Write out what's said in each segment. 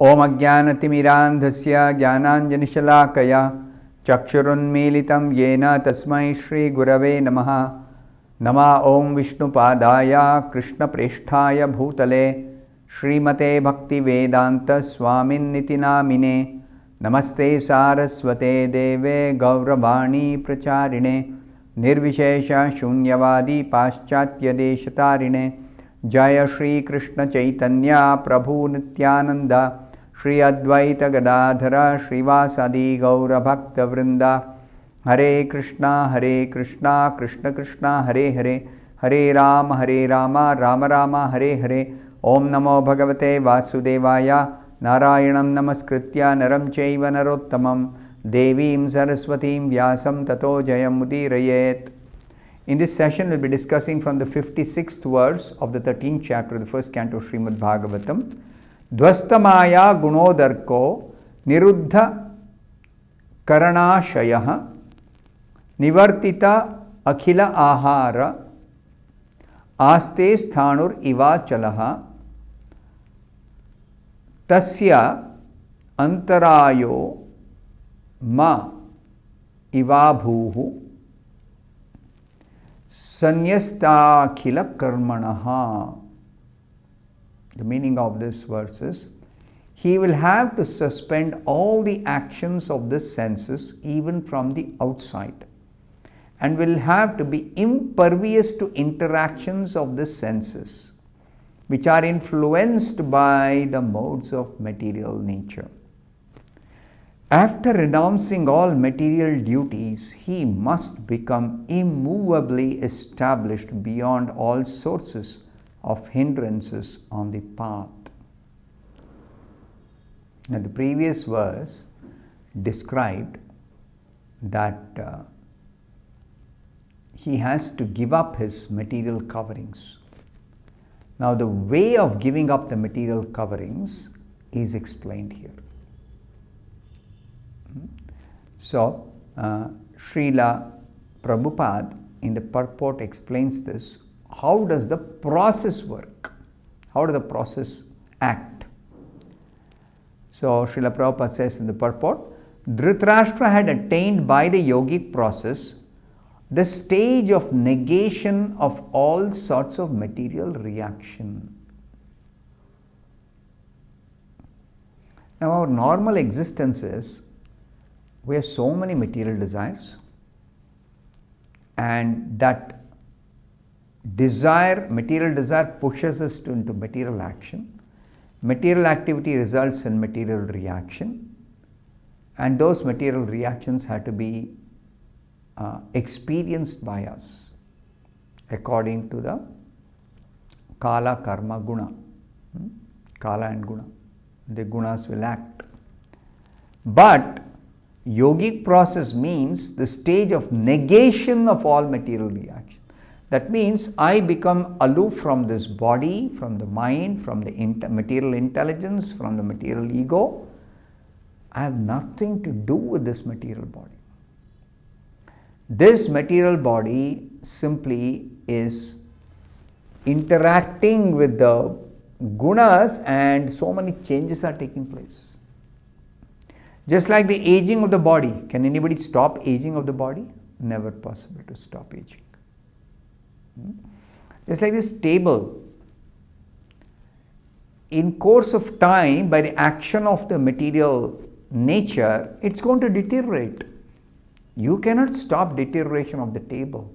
Om Ajnanatimirandhasya Jnananjanishalaakaya Chakshurunmilitam Yena Tasmai Shri Gurave Namaha. Nama Om Vishnupadaya Krishna Presthaya Bhutale Srimate Bhaktivedanta Swamin Nitinamine. Namaste Saraswate Deve Gauravani Pracharine Nirvishesha Shunyavadi Paschatya Deshatarine. Jaya Shri Krishna Chaitanya Prabhu Nityananda Shri Advaita Gadadhara Srivasadi Gaura Bhakta Vrinda. Hare Krishna Krishna Krishna Hare Hare Hare Rama Rama Rama Hare Hare. Om Namo Bhagavate Vasudevaya Narayanam Namaskritya Naram Chaiva Narottamam Devim Saraswatim Vyasam Tato Jayam Mudirayet. In this session, we'll be discussing from the 56th verse of the 13th chapter of the first canto of Srimad Bhagavatam. Dvastamaya gunodarko niruddha karanashayah nivartita akhila ahara aste sthanur ivachalaha tasya antarayo ma ivabhuhu Sanyastakhila karmanaha. The meaning of this verse is, he will have to suspend all the actions of the senses even from the outside, and will have to be impervious to interactions of the senses which are influenced by the modes of material nature. After renouncing all material duties, he must become immovably established beyond all sources of hindrances on the path. Now, the previous verse described that he has to give up his material coverings. Now, the way of giving up the material coverings is explained here. So, Srila Prabhupada in the purport explains this. How does the process work? How does the process act? So, Srila Prabhupada says in the purport, Dhritarashtra had attained by the yogic process the stage of negation of all sorts of material reaction. Now, our normal existence is, we have so many material desires, and that material desire pushes us into material action. Material activity results in material reaction, and those material reactions have to be experienced by us according to the Kala, Karma, Guna. Kala and Guna. The gunas will act. But yogic process means the stage of negation of all material reaction. That means I become aloof from this body, from the mind, from the material intelligence, from the material ego. I have nothing to do with this material body. This material body simply is interacting with the gunas, and so many changes are taking place. Just like the aging of the body. Can anybody stop aging of the body? Never possible to stop aging. Just like this table. In course of time, by the action of the material nature, it's going to deteriorate. You cannot stop deterioration of the table.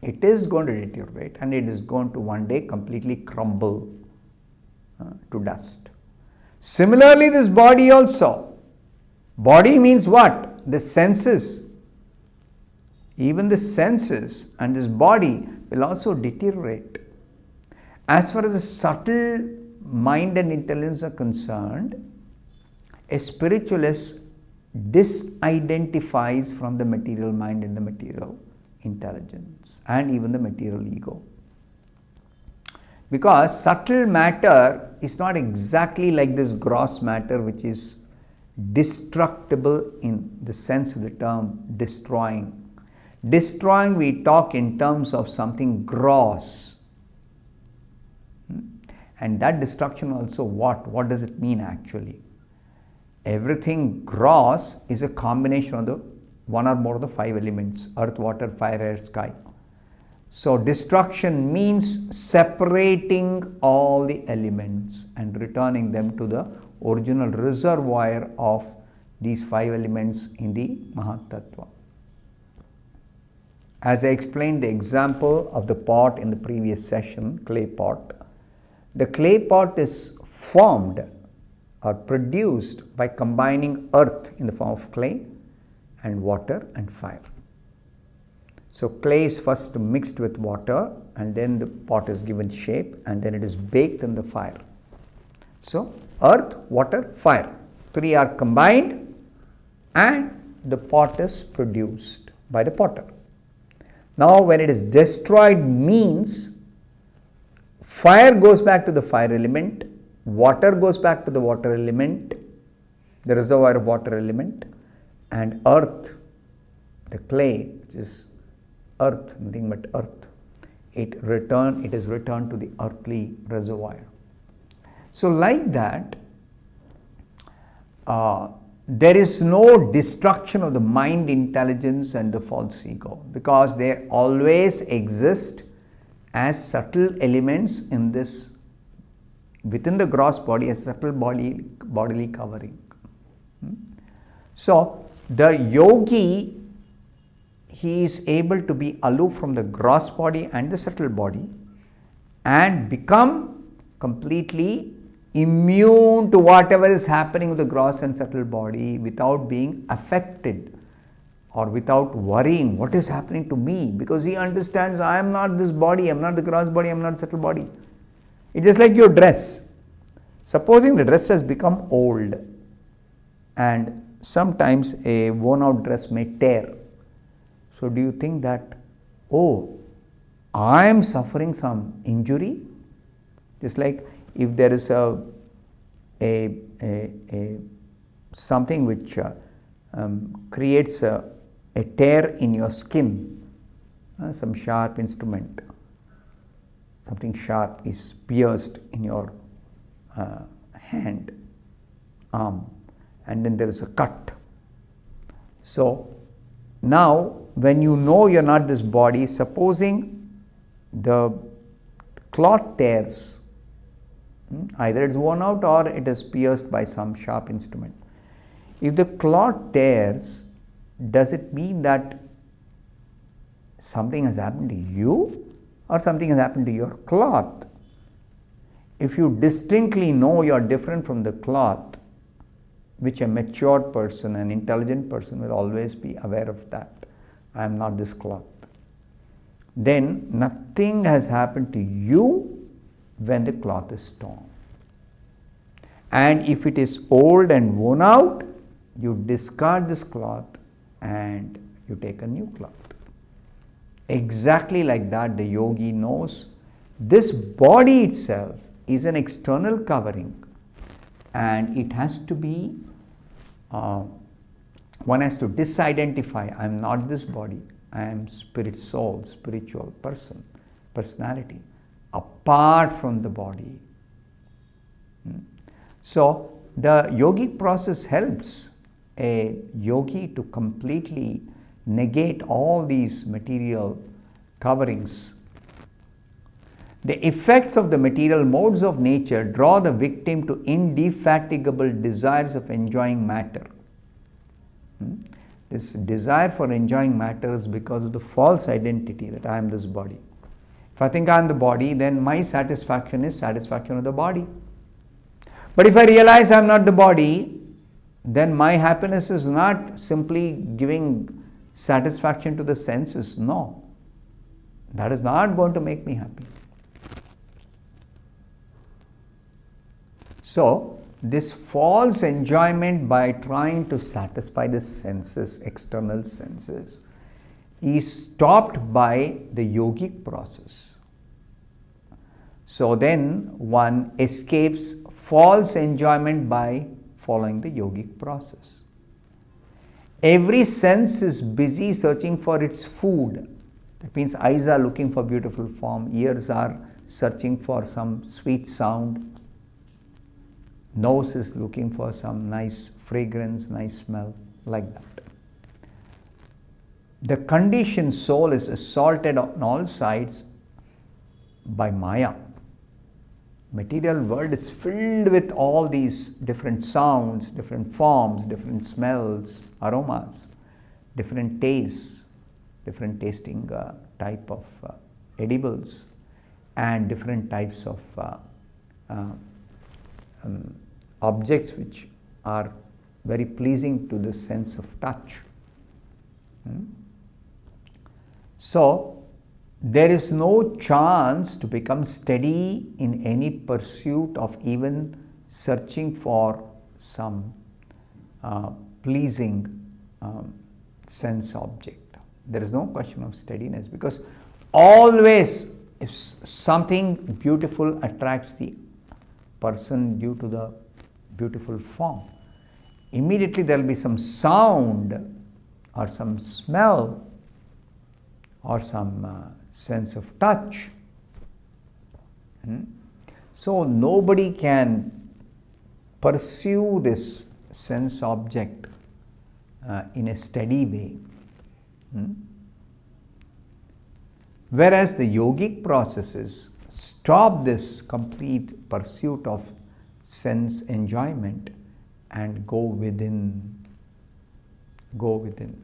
It is going to deteriorate, and it is going to one day completely crumble to dust. Similarly, this body also. Body means what? The senses. Even the senses and this body will also deteriorate. As far as the subtle mind and intelligence are concerned, a spiritualist disidentifies from the material mind and the material intelligence and even the material ego. Because subtle matter is not exactly like this gross matter, which is destructible in the sense of the term destroying. Destroying, we talk in terms of something gross. And that destruction also, what does it mean actually? Everything gross is a combination of the one or more of the 5 elements: earth, water, fire, air, sky. So destruction means separating all the elements and returning them to the original reservoir of these 5 elements in the Mahatattva. As I explained the example of the pot in the previous session, clay pot, the clay pot is formed or produced by combining earth in the form of clay and water and fire. So clay is first mixed with water, and then the pot is given shape, and then it is baked in the fire. So earth, water, fire, 3 are combined, and the pot is produced by the potter. Now when it is destroyed means fire goes back to the fire element, water goes back to the water element, the reservoir of water element, and earth, the clay, which is earth, nothing but earth, it is returned to the earthly reservoir. So like that, there is no destruction of the mind, intelligence and the false ego, because they always exist as subtle elements in this, within the gross body, a subtle bodily covering. So the yogi, he is able to be aloof from the gross body and the subtle body and become completely immune to whatever is happening with the gross and subtle body without being affected or without worrying what is happening to me, because he understands I am not this body, I am not the gross body, I am not the subtle body. It's just like your dress. Supposing the dress has become old, and sometimes a worn out dress may tear. So do you think that, oh, I am suffering some injury? Just like if there is something which creates a tear in your skin, some sharp instrument, something sharp is pierced in your hand, arm, and then there is a cut. So now when you know you are not this body, supposing the cloth tears, either it's worn out or it is pierced by some sharp instrument. If the cloth tears, does it mean that something has happened to you or something has happened to your cloth? If you distinctly know you are different from the cloth, which a matured person, an intelligent person will always be aware of that, I am not this cloth, then nothing has happened to you when the cloth is torn. And if it is old and worn out, you discard this cloth and you take a new cloth. Exactly like that, the yogi knows this body itself is an external covering, and it has to be, one has to disidentify. I am not this body, I am spirit, soul, spiritual person, personality, apart from the body. So the yogic process helps a yogi to completely negate all these material coverings. The effects of the material modes of nature draw the victim to indefatigable desires of enjoying matter. This desire for enjoying matter is because of the false identity that I am this body. If I think I am the body, then my satisfaction is satisfaction of the body. But if I realize I am not the body, then my happiness is not simply giving satisfaction to the senses. No, that is not going to make me happy. So this false enjoyment by trying to satisfy the senses, external senses, is stopped by the yogic process. So then one escapes false enjoyment by following the yogic process. Every sense is busy searching for its food. That means eyes are looking for beautiful form, ears are searching for some sweet sound. Nose is looking for some nice fragrance, nice smell, like that. The conditioned soul is assaulted on all sides by Maya. Material world is filled with all these different sounds, different forms, different smells, aromas, different tastes, different tasting type of edibles, and different types of objects which are very pleasing to the sense of touch. So, there is no chance to become steady in any pursuit of even searching for some pleasing sense object. There is no question of steadiness, because always if something beautiful attracts the person due to the beautiful form, immediately there will be some sound or some smell or some sense of touch. So nobody can pursue this sense object in a steady way. Whereas the yogic processes stop this complete pursuit of sense enjoyment and go within.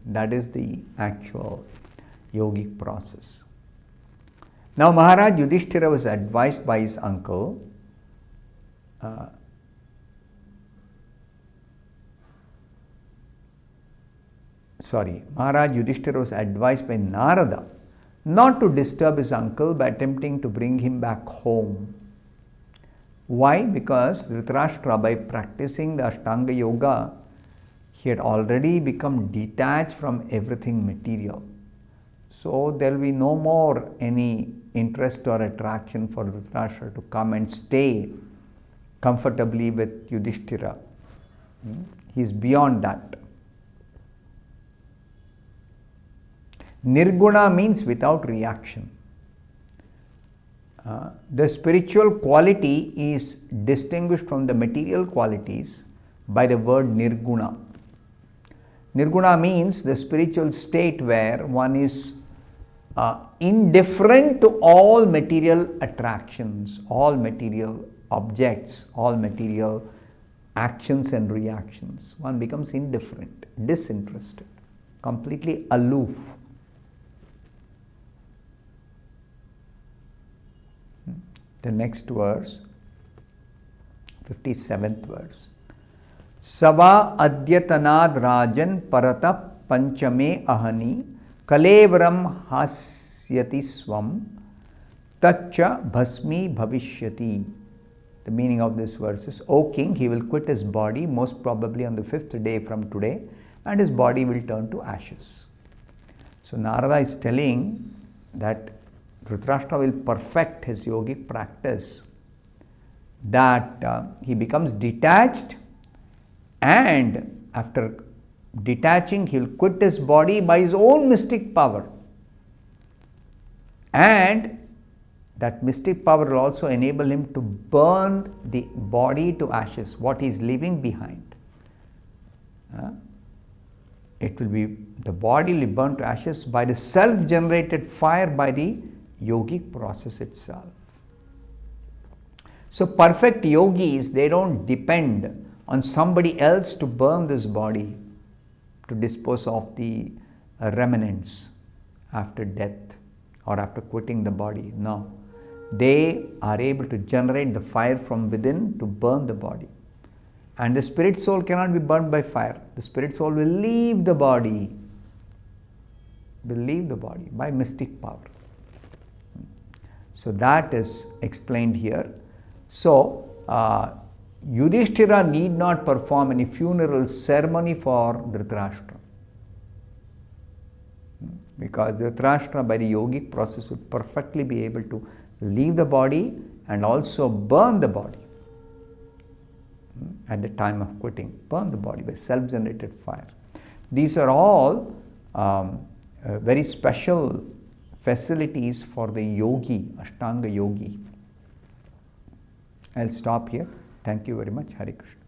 That is the actual yogic process. Now Maharaj Yudhishthira was advised by his uncle Maharaj Yudhishthira was advised by Narada not to disturb his uncle by attempting to bring him back home. Why? Because Dhritarashtra, by practicing the Ashtanga Yoga, he had already become detached from everything material. So there will be no more any interest or attraction for Dhritarashtra to come and stay comfortably with Yudhishthira. He is beyond that. Nirguna means without reaction. The spiritual quality is distinguished from the material qualities by the word nirguna. Nirguna means the spiritual state where one is indifferent to all material attractions, all material objects, all material actions and reactions. One becomes indifferent, disinterested, completely aloof. The next verse, 57th verse. Sava adyatanad rajan parata panchame ahani kalevram hasyati swam tacha bhasmi bhavishyati. The meaning of this verse is, O king, he will quit his body most probably on the 5th day from today, and his body will turn to ashes. So Narada is telling that Dhritarashtra will perfect his yogic practice, that he becomes detached, and after detaching he will quit his body by his own mystic power, and that mystic power will also enable him to burn the body to ashes, what he is leaving behind. It will be, the body will be burned to ashes by the self-generated fire, by the yogic process itself. So perfect yogis, they don't depend on somebody else to burn this body, to dispose of the remnants after death or after quitting the body. No. They are able to generate the fire from within to burn the body. And the spirit soul cannot be burned by fire. The spirit soul will leave the body, by mystic power. So that is explained here. So Yudhishthira need not perform any funeral ceremony for Dhritarashtra, because Dhritarashtra by the yogic process would perfectly be able to leave the body and also burn the body at the time of quitting, burn the body by self-generated fire. These are all very special facilities for the yogi, Ashtanga yogi. I'll stop here. Thank you very much. Hare Krishna.